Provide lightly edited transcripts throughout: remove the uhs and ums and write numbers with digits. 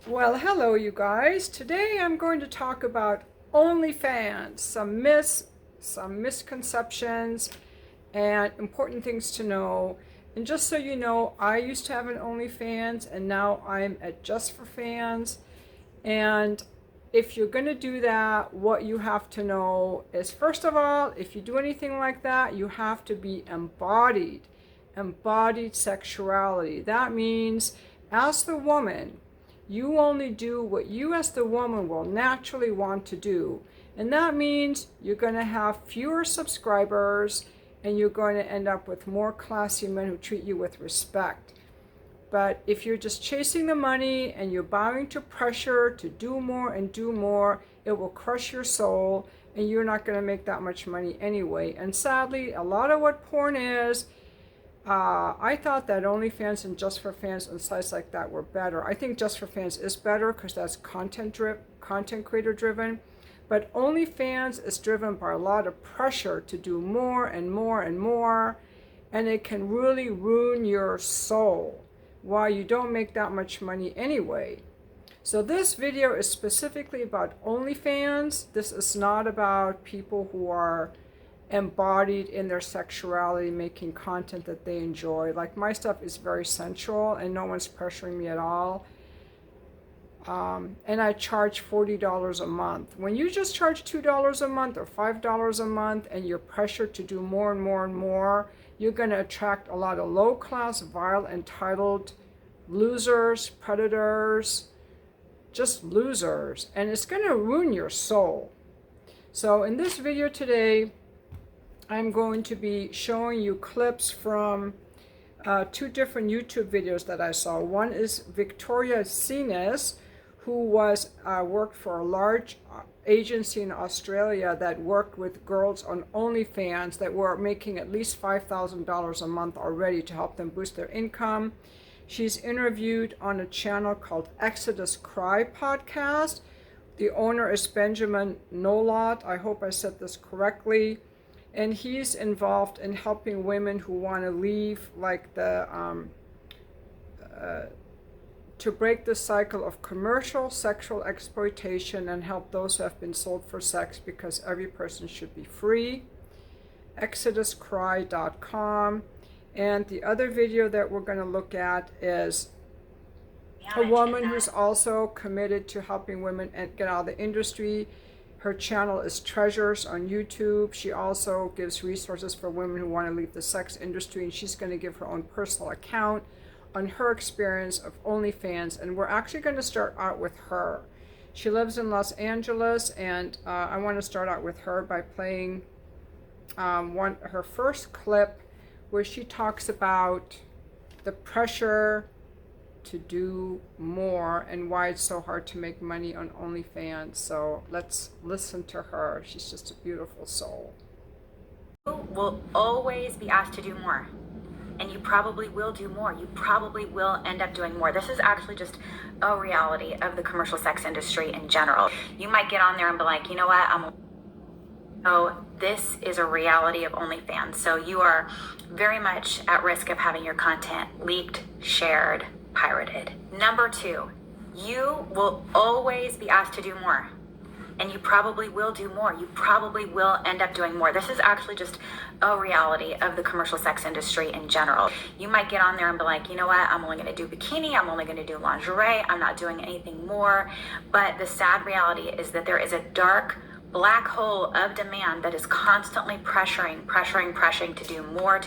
Well, hello, you guys. Today I'm going to talk about OnlyFans, some myths, some misconceptions, and important things to know. And just so you know, I used to have an OnlyFans, and now I'm at JustFor.Fans. And if you're going to do that, what you have to know is, first of all, if you do anything like that, you have to be embodied sexuality. That means, as the woman, you only do what you as the woman will naturally want to do. And that means you're going to have fewer subscribers and you're going to end up with more classy men who treat you with respect. But if you're just chasing the money and you're bowing to pressure to do more and do more, it will crush your soul and you're not going to make that much money anyway. And sadly, a lot of what porn is, I thought that OnlyFans and JustFor.Fans and sites like that were better. I think JustFor.Fans is better because that's content creator driven. But OnlyFans is driven by a lot of pressure to do more and more and more. And it can really ruin your soul while you don't make that much money anyway. So this video is specifically about OnlyFans. This is not about people who are embodied in their sexuality, making content that they enjoy. Like, my stuff is very sensual and no one's pressuring me at all. And I charge $40 a month. When you just charge $2 a month or $5 a month and you're pressured to do more and more and more, you're going to attract a lot of low-class, vile, entitled losers, predators, just losers. And it's going to ruin your soul. So in this video today, I'm going to be showing you clips from two different YouTube videos that I saw. One is Victoria Sines, who was worked for a large agency in Australia that worked with girls on OnlyFans that were making at least $5,000 a month already to help them boost their income. She's interviewed on a channel called Exodus Cry podcast. The owner is Benjamin Nolot. I hope I said this correctly. And he's involved in helping women who want to leave, like to break the cycle of commercial sexual exploitation and help those who have been sold for sex, because every person should be free. ExodusCry.com. And the other video that we're going to look at is a woman who's also committed to helping women get out of the industry. Her channel is Treasures on YouTube. She also gives resources for women who want to leave the sex industry, and she's going to give her own personal account on her experience of OnlyFans. And we're actually going to start out with her. She lives in Los Angeles, and I want to start out with her by playing her first clip where she talks about the pressure to do more and why it's so hard to make money on OnlyFans. So let's listen to her. She's just a beautiful soul. You will always be asked to do more, and you probably will do more. You probably will end up doing more. This is actually just a reality of the commercial sex industry in general. You might get on there and be like, you know what, this is a reality of OnlyFans. So you are very much at risk of having your content leaked, shared, pirated. Number 2, you will always be asked to do more, and you probably will do more. You probably will end up doing more. This is actually just a reality of the commercial sex industry in general. You might get on there and be like, you know what, I'm only going to do bikini, I'm only going to do lingerie, I'm not doing anything more. But the sad reality is that there is a dark black hole of demand that is constantly pressuring to do more.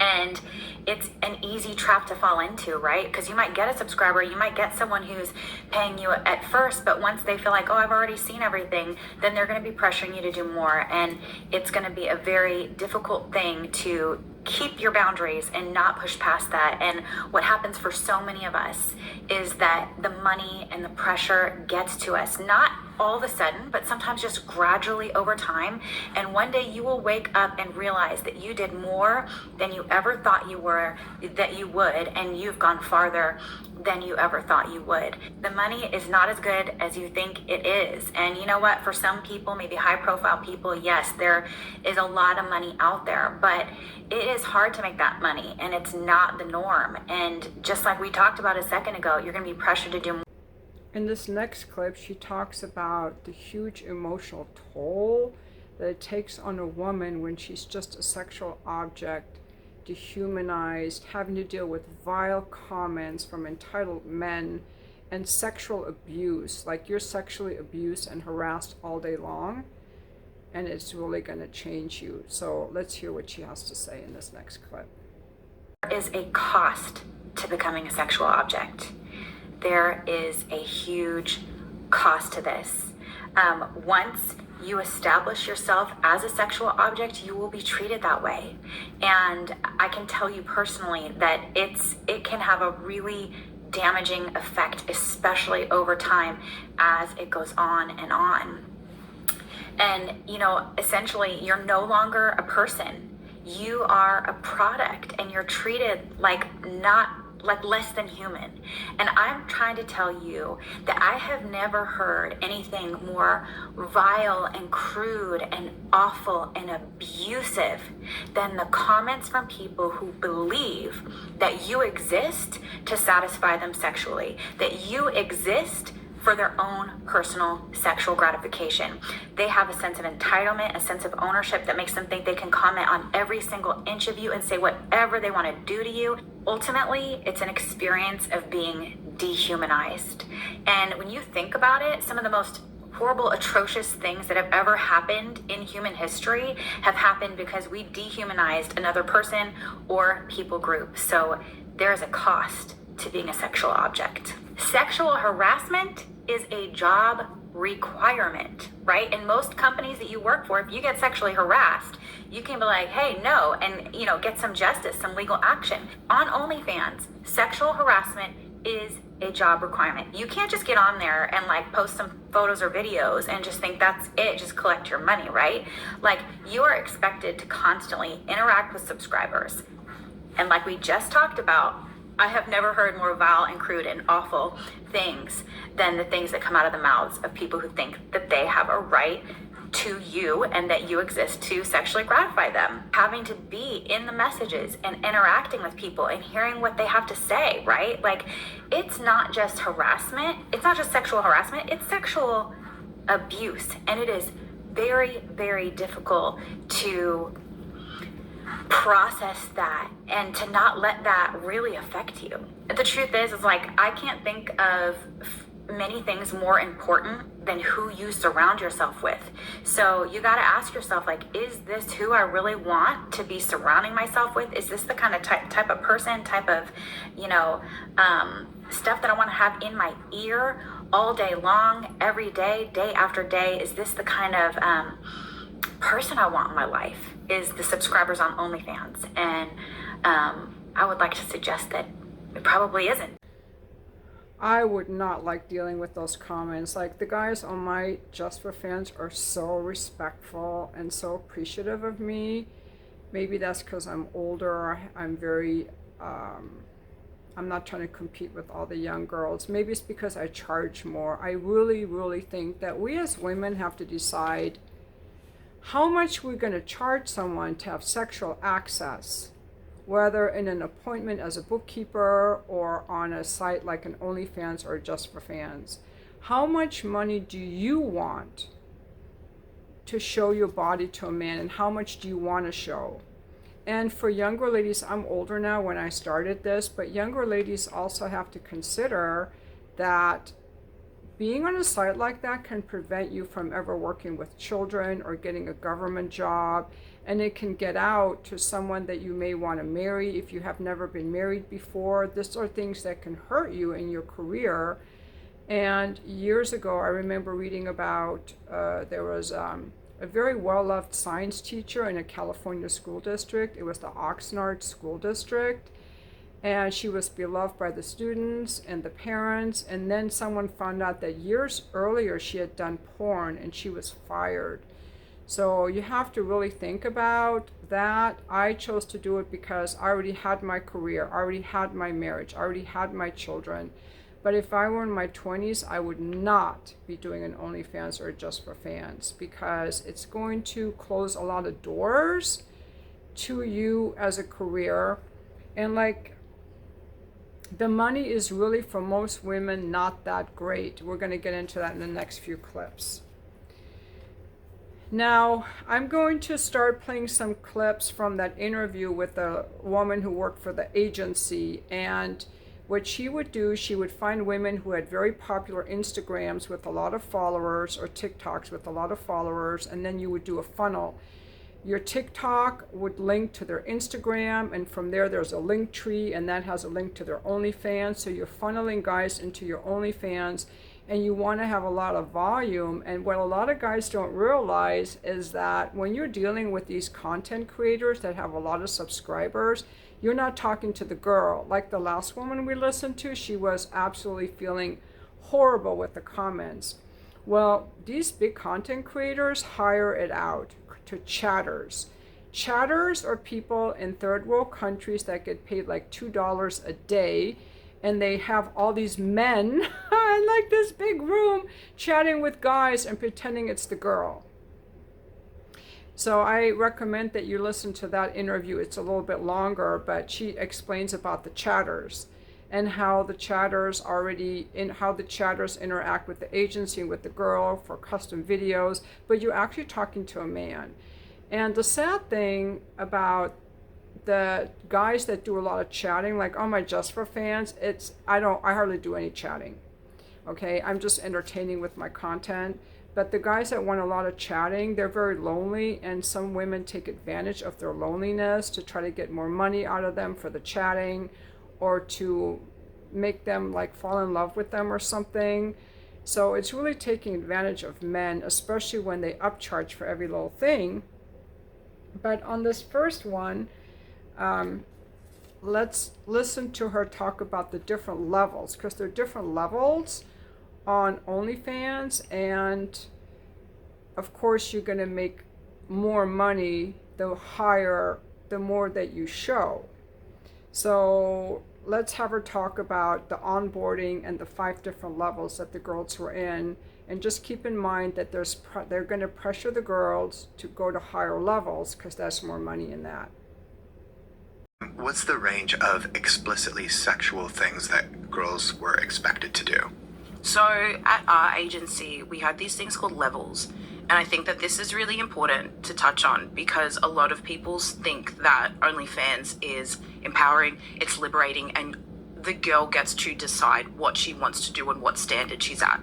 And it's an easy trap to fall into, right? Because you might get a subscriber, you might get someone who's paying you at first, but once they feel like, oh, I've already seen everything, then they're going to be pressuring you to do more. And it's going to be a very difficult thing to keep your boundaries and not push past that. And what happens for so many of us is that the money and the pressure gets to us, not all of a sudden, but sometimes just gradually over time. And one day you will wake up and realize that you did more than you ever thought you would, and you've gone farther than you ever thought you would. The money is not as good as you think it is. And you know what? For some people, maybe high profile people, yes, there is a lot of money out there, but it is hard to make that money, and it's not the norm. And just like we talked about a second ago, you're going to be pressured to do more. In this next clip, she talks about the huge emotional toll that it takes on a woman when she's just a sexual object, dehumanized, having to deal with vile comments from entitled men and sexual abuse. Like, you're sexually abused and harassed all day long, and it's really going to change you. So let's hear what she has to say in this next clip. There is a cost to becoming a sexual object. There is a huge cost to this. Once you establish yourself as a sexual object, you will be treated that way. And I can tell you personally that it can have a really damaging effect, especially over time as it goes on and on. And, you know, essentially, you're no longer a person. You are a product, and you're treated like less than human. And I'm trying to tell you that I have never heard anything more vile and crude and awful and abusive than the comments from people who believe that you exist to satisfy them sexually, that you exist for their own personal sexual gratification. They have a sense of entitlement, a sense of ownership that makes them think they can comment on every single inch of you and say whatever they want to do to you. Ultimately, it's an experience of being dehumanized. And when you think about it, some of the most horrible, atrocious things that have ever happened in human history have happened because we dehumanized another person or people group. So there is a cost to being a sexual object. Sexual harassment is a job requirement, right? In most companies that you work for, if you get sexually harassed, you can be like, hey, no, and, you know, get some justice, some legal action. On OnlyFans, sexual harassment is a job requirement. You can't just get on there and like post some photos or videos and just think that's it, just collect your money, right? Like, you are expected to constantly interact with subscribers. And like we just talked about, I have never heard more vile and crude and awful things than the things that come out of the mouths of people who think that they have a right to you and that you exist to sexually gratify them. Having to be in the messages and interacting with people and hearing what they have to say, right? Like, it's not just harassment. It's not just sexual harassment. It's sexual abuse. And it is very, very difficult to process that and to not let that really affect you. The truth is like, I can't think of many things more important than who you surround yourself with. So you got to ask yourself, like, is this who I really want to be surrounding myself with? Is this the kind of type of person, type of, you know, stuff that I want to have in my ear all day long, every day, day after day? Is this the kind of person I want in my life? Is the subscribers on OnlyFans? And I would like to suggest that it probably isn't. I would not like dealing with those comments. Like, the guys on my JustFor.Fans are so respectful and so appreciative of me. Maybe that's because I'm older. I'm very, I'm not trying to compete with all the young girls. Maybe it's because I charge more. I really, really think that we as women have to decide how much we're going to charge someone to have sexual access, whether in an appointment as a bookkeeper or on a site like an OnlyFans or JustFor.Fans. How much money do you want to show your body to a man, and how much do you want to show? And for younger ladies, I'm older now when I started this, but younger ladies also have to consider that being on a site like that can prevent you from ever working with children or getting a government job, and it can get out to someone that you may want to marry if you have never been married before. These are things that can hurt you in your career. And years ago, I remember reading about, there was a very well-loved science teacher in a California school district. It was the Oxnard School District. and she was beloved by the students and the parents. And then someone found out that years earlier she had done porn and she was fired. So you have to really think about that. I chose to do it because I already had my career, I already had my marriage, I already had my children. But if I were in my 20s, I would not be doing an OnlyFans or Just for Fans, because it's going to close a lot of doors to you as a career. And like, the money is really, for most women, not that great. We're going to get into that in the next few clips. Now, I'm going to start playing some clips from that interview with a woman who worked for the agency. And what she would do, she would find women who had very popular Instagrams with a lot of followers, or TikToks with a lot of followers, and then you would do a funnel. Your TikTok would link to their Instagram, and from there there's a link tree, and that has a link to their OnlyFans. So you're funneling guys into your OnlyFans, and you want to have a lot of volume. And what a lot of guys don't realize is that when you're dealing with these content creators that have a lot of subscribers, you're not talking to the girl. Like the last woman we listened to, she was absolutely feeling horrible with the comments. Well, these big content creators hire it out to chatters. Chatters are people in third world countries that get paid like $2 a day, and they have all these men in like this big room chatting with guys and pretending it's the girl. So I recommend that you listen to that interview. It's a little bit longer, but she explains about the chatters and how the chatters interact with the agency and with the girl for custom videos, but you're actually talking to a man. And the sad thing about the guys that do a lot of chatting, like on my Just for Fans, I hardly do any chatting. Okay, I'm just entertaining with my content. But the guys that want a lot of chatting, they're very lonely, and some women take advantage of their loneliness to try to get more money out of them for the chatting, or to make them like fall in love with them or something. So it's really taking advantage of men, especially when they upcharge for every little thing. But on this first one, let's listen to her talk about the different levels, because there are different levels on OnlyFans, and of course you're going to make more money the more that you show. So let's have her talk about the onboarding and the 5 different levels that the girls were in. And just keep in mind that they're going to pressure the girls to go to higher levels, because there's more money in that. What's the range of explicitly sexual things that girls were expected to do? So at our agency, we had these things called levels. And I think that this is really important to touch on, because a lot of people think that OnlyFans is empowering, it's liberating, and the girl gets to decide what she wants to do and what standard she's at.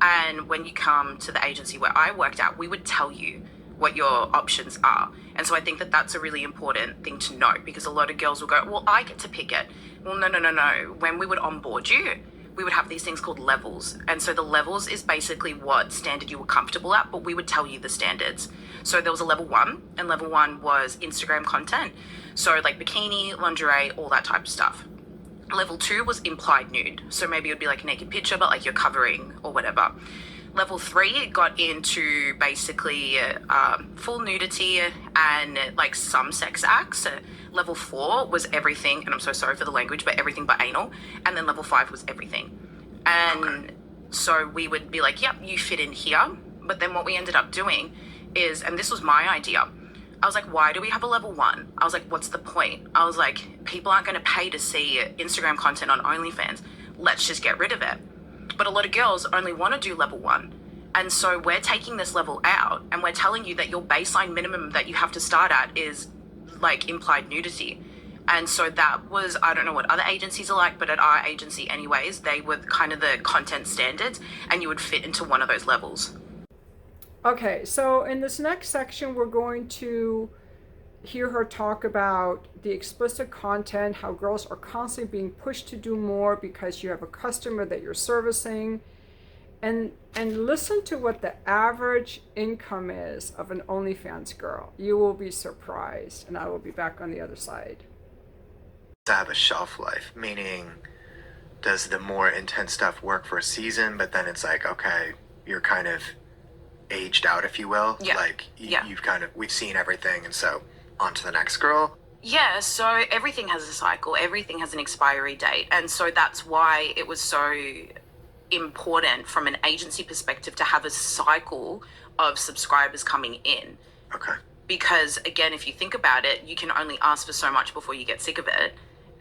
And when you come to the agency where I worked at, we would tell you what your options are. And so I think that that's a really important thing to note, because a lot of girls will go, well, I get to pick it. Well, no. When we would onboard you, we would have these things called levels. And so the levels is basically what standard you were comfortable at, but we would tell you the standards. So there was a level 1, and level 1 was Instagram content. So like bikini, lingerie, all that type of stuff. Level 2 was implied nude. So maybe it would be like a naked picture, but like you're covering or whatever. Level 3 got into basically full nudity and like some sex acts. Level 4 was everything, and I'm so sorry for the language, but everything but anal. And then level 5 was everything. And so we would be like, yep, you fit in here. But then what we ended up doing is, and this was my idea, I was like, why do we have a level 1? I was like, what's the point? I was like, people aren't going to pay to see Instagram content on OnlyFans. Let's just get rid of it. But a lot of girls only want to do level 1. And so we're taking this level out, and we're telling you that your baseline minimum that you have to start at is like implied nudity. And so that was, I don't know what other agencies are like, but at our agency anyways, they were kind of the content standards, and you would fit into one of those levels. Okay, so in this next section, we're going to hear her talk about the explicit content, how girls are constantly being pushed to do more because you have a customer that you're servicing, and listen to what the average income is of an OnlyFans girl. You will be surprised, and I will be back on the other side. have a shelf life? Meaning, does the more intense stuff work for a season, but then it's like, okay, you're kind of aged out, if you will? Yeah. Like, Yeah. you've kind of, we've seen everything, and so on to the next girl? Yeah, so everything has a cycle, everything has an expiry date. And so that's why it was so important from an agency perspective to have a cycle of subscribers coming in. Okay. Because again, if you think about it, you can only ask for so much before you get sick of it.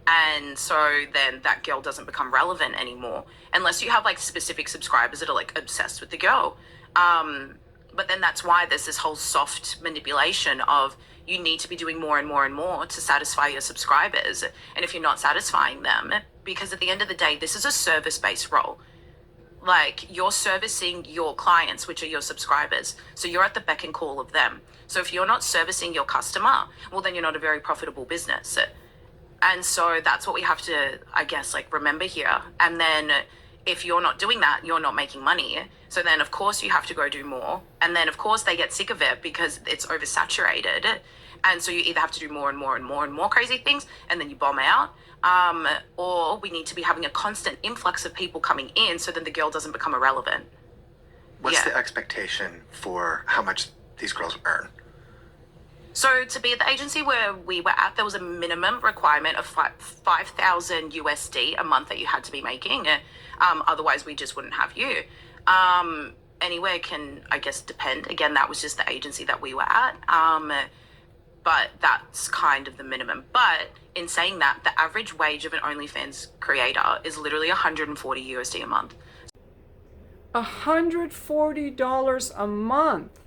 And so then that girl doesn't become relevant anymore unless you have like specific subscribers that are like obsessed with the girl. But then that's why there's this whole soft manipulation of you need to be doing more and more and more to satisfy your subscribers. And if you're not satisfying them, because at the end of the day, this is a service-based role. Like, you're servicing your clients, which are your subscribers. So you're at the beck and call of them. So if you're not servicing your customer, well, then you're not a very profitable business. And so that's what we have to, I guess, like, remember here. And then if you're not doing that, you're not making money. So then, of course, you have to go do more. And then, of course, they get sick of it because it's oversaturated. And so you either have to do more and more and more and more crazy things, and then you bomb out. Or we need to be having a constant influx of people coming in so then the girl doesn't become irrelevant. What's Yeah. the expectation for how much these girls earn? So to be at the agency where we were at, there was a minimum requirement of 5,000 USD a month that you had to be making. Otherwise, we just wouldn't have you. Anywhere can, I guess, depend. Again, that was just the agency that we were at. But that's kind of the minimum. But in saying that, the average wage of an OnlyFans creator is literally 140 USD a month. $140 a month.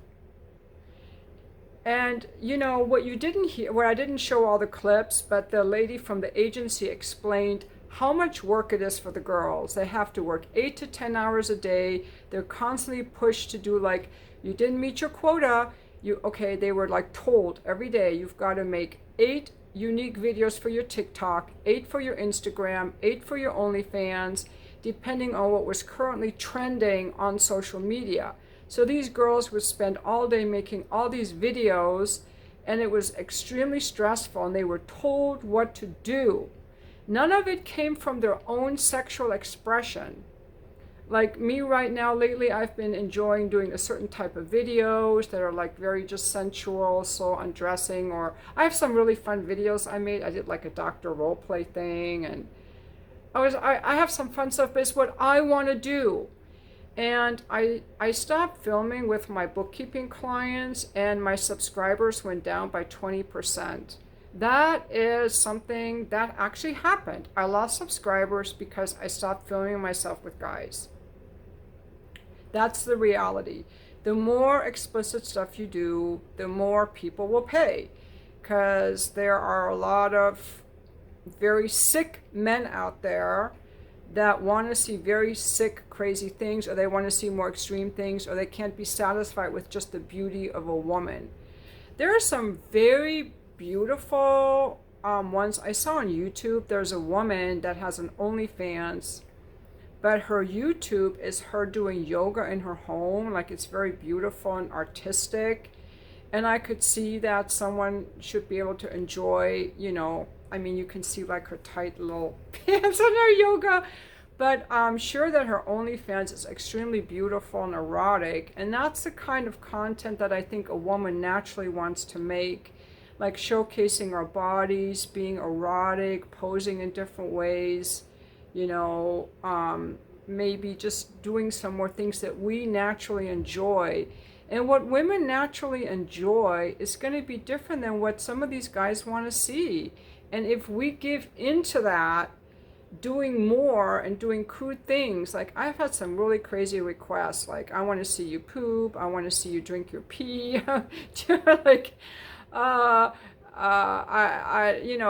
And you know what you didn't hear, where I didn't show all the clips, but the lady from the agency explained how much work it is for the girls. They have to work 8 to 10 hours a day. They're constantly pushed to do, like, you didn't meet your quota. They were like told every day, you've got to make 8 unique videos for your TikTok, 8 for your Instagram, 8 for your OnlyFans, depending on what was currently trending on social media. So these girls would spend all day making all these videos, and it was extremely stressful, and they were told what to do. None of it came from their own sexual expression. Like me right now, lately, I've been enjoying doing a certain type of videos that are like very just sensual, so undressing, or I have some really fun videos I made. I did like a doctor role play thing, and I have some fun stuff, but it's what I want to do. And I stopped filming with my bookkeeping clients, and my subscribers went down by 20%. That is something that actually happened. I lost subscribers because I stopped filming myself with guys. That's the reality. The more explicit stuff you do, the more people will pay, because there are a lot of very sick men out there that want to see very sick, crazy things, or they want to see more extreme things, or they can't be satisfied with just the beauty of a woman. There are some very beautiful ones I saw on YouTube. There's a woman that has an OnlyFans, but her YouTube is her doing yoga in her home. Like, it's very beautiful and artistic. And I could see that someone should be able to enjoy, you can see like her tight little pants on her yoga. But I'm sure that her OnlyFans is extremely beautiful and erotic. And that's the kind of content that I think a woman naturally wants to make. Like showcasing our bodies, being erotic, posing in different ways, maybe just doing some more things that we naturally enjoy. And what women naturally enjoy is going to be different than what some of these guys want to see. And if we give into that, doing more and doing crude things, like I've had some really crazy requests, like I want to see you poop, I want to see you drink your pee,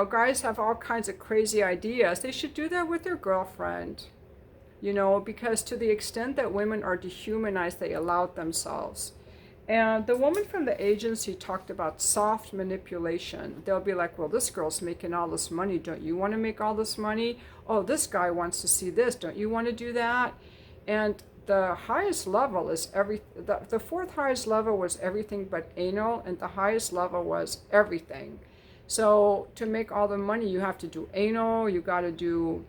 guys have all kinds of crazy ideas. They should do that with their girlfriend, because to the extent that women are dehumanized, they allowed themselves. And the woman from the agency talked about soft manipulation. They'll be like, well, this girl's making all this money. Don't you want to make all this money? Oh, this guy wants to see this. Don't you want to do that? And the highest level is the fourth highest level was everything but anal, and the highest level was everything. So to make all the money, you have to do anal, you got to do,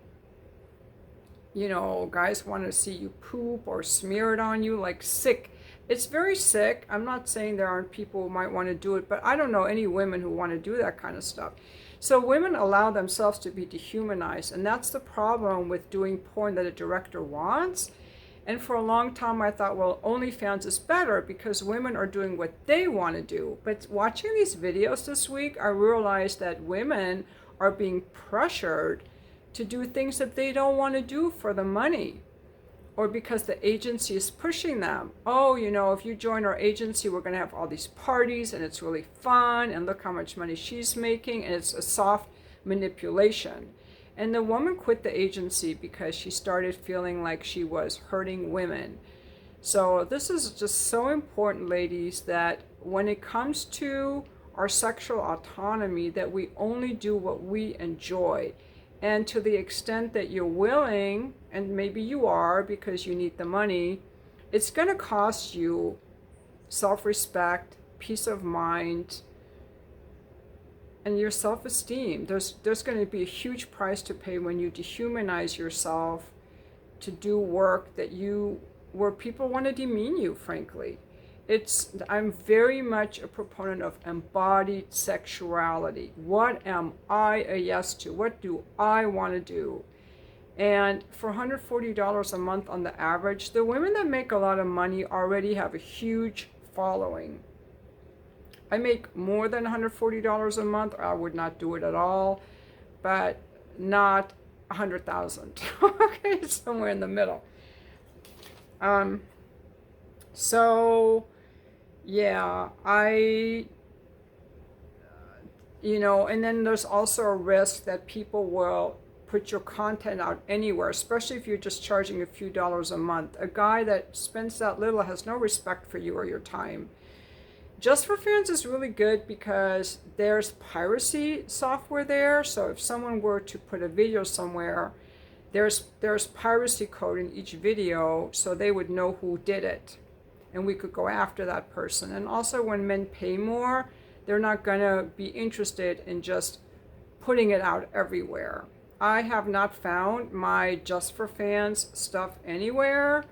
guys want to see you poop or smear it on you, like sick. It's very sick. I'm not saying there aren't people who might want to do it, but I don't know any women who want to do that kind of stuff. So women allow themselves to be dehumanized, and that's the problem with doing porn that a director wants. And for a long time I thought, well, OnlyFans is better because women are doing what they want to do. But watching these videos this week, I realized that women are being pressured to do things that they don't want to do for the money, or because the agency is pushing them. Oh, if you join our agency, we're going to have all these parties and it's really fun and look how much money she's making, and it's a soft manipulation. And the woman quit the agency because she started feeling like she was hurting women. So this is just so important, ladies, that when it comes to our sexual autonomy, that we only do what we enjoy. And to the extent that you're willing, and maybe you are because you need the money, it's going to cost you self-respect, peace of mind, and your self-esteem. There's going to be a huge price to pay when you dehumanize yourself to do work where people want to demean you, frankly. I'm very much a proponent of embodied sexuality. What am I a yes to? What do I want to do? And for $140 a month on the average, the women that make a lot of money already have a huge following. I make more than $140 a month, or I would not do it at all, but not 100,000. Okay, somewhere in the middle. So yeah, and then there's also a risk that people will put your content out anywhere, especially if you're just charging a few dollars a month. A guy that spends that little has no respect for you or your time. JustFor.Fans is really good because there's piracy software there. So if someone were to put a video somewhere, there's piracy code in each video, so they would know who did it, and we could go after that person. And also, when men pay more, they're not going to be interested in just putting it out everywhere. I have not found my JustFor.Fans stuff anywhere,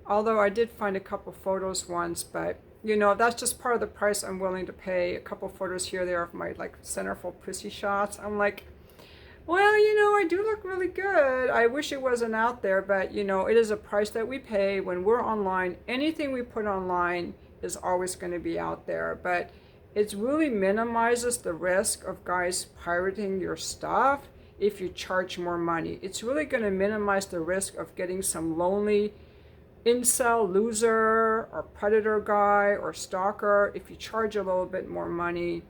although I did find a couple photos once, but that's just part of the price I'm willing to pay. A couple photos here, there of my centerfold pussy shots. I'm like, well, I do look really good. I wish it wasn't out there, but it is a price that we pay when we're online. Anything we put online is always going to be out there, but it really minimizes the risk of guys pirating your stuff if you charge more money. It's really going to minimize the risk of getting some lonely incel loser or predator guy or stalker if you charge a little bit more money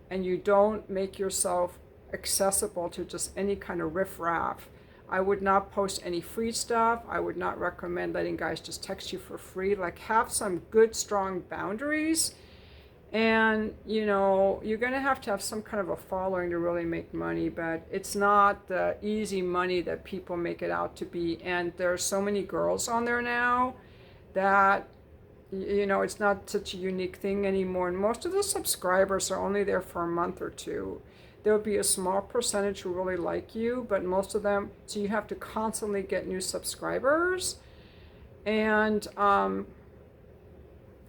and you don't make yourself accessible to just any kind of riffraff. I would not post any free stuff. I would not recommend letting guys just text you for free. Have some good, strong boundaries. And, you're going to have some kind of a following to really make money, but it's not the easy money that people make it out to be. And there are so many girls on there now that, it's not such a unique thing anymore. And most of the subscribers are only there for a month or two. There'll be a small percentage who really like you, but most of them, so you have to constantly get new subscribers. And,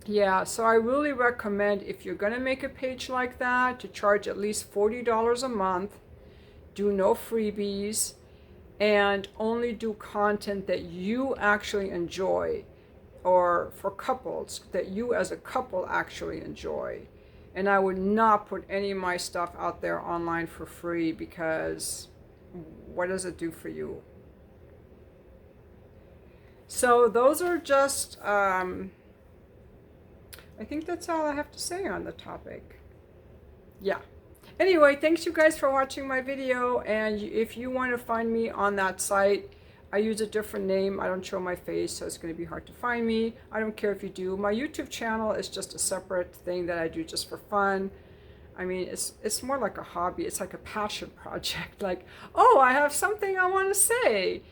yeah, so I really recommend, if you're going to make a page like that, to charge at least $40 a month, do no freebies, and only do content that you actually enjoy, or for couples, that you as a couple actually enjoy. And I would not put any of my stuff out there online for free, because what does it do for you? So those are just... I think that's all I have to say on the topic. Yeah. Anyway, thanks you guys for watching my video. And if you want to find me on that site, I use a different name. I don't show my face, so it's going to be hard to find me. I don't care if you do. My YouTube channel is just a separate thing that I do just for fun. I mean, it's more like a hobby. It's like a passion project. Oh, I have something I want to say.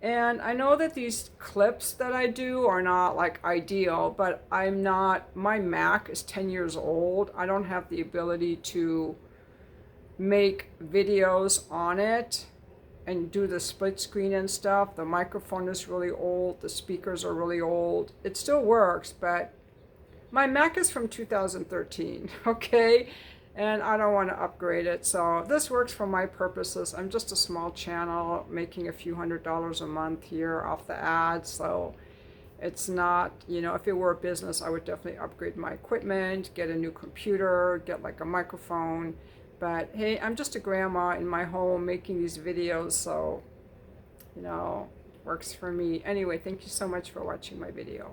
And I know that these clips that I do are not ideal, but my Mac is 10 years old. I don't have the ability to make videos on it and do the split screen and stuff. The microphone is really old. The speakers are really old. It still works, but my Mac is from 2013, okay? And I don't want to upgrade it. So this works for my purposes. I'm just a small channel making a few $100s a month here off the ads. So it's not, you know, if it were a business, I would definitely upgrade my equipment, get a new computer, get like a microphone. But hey, I'm just a grandma in my home making these videos, so, you know, works for me. Anyway, thank you so much for watching my video.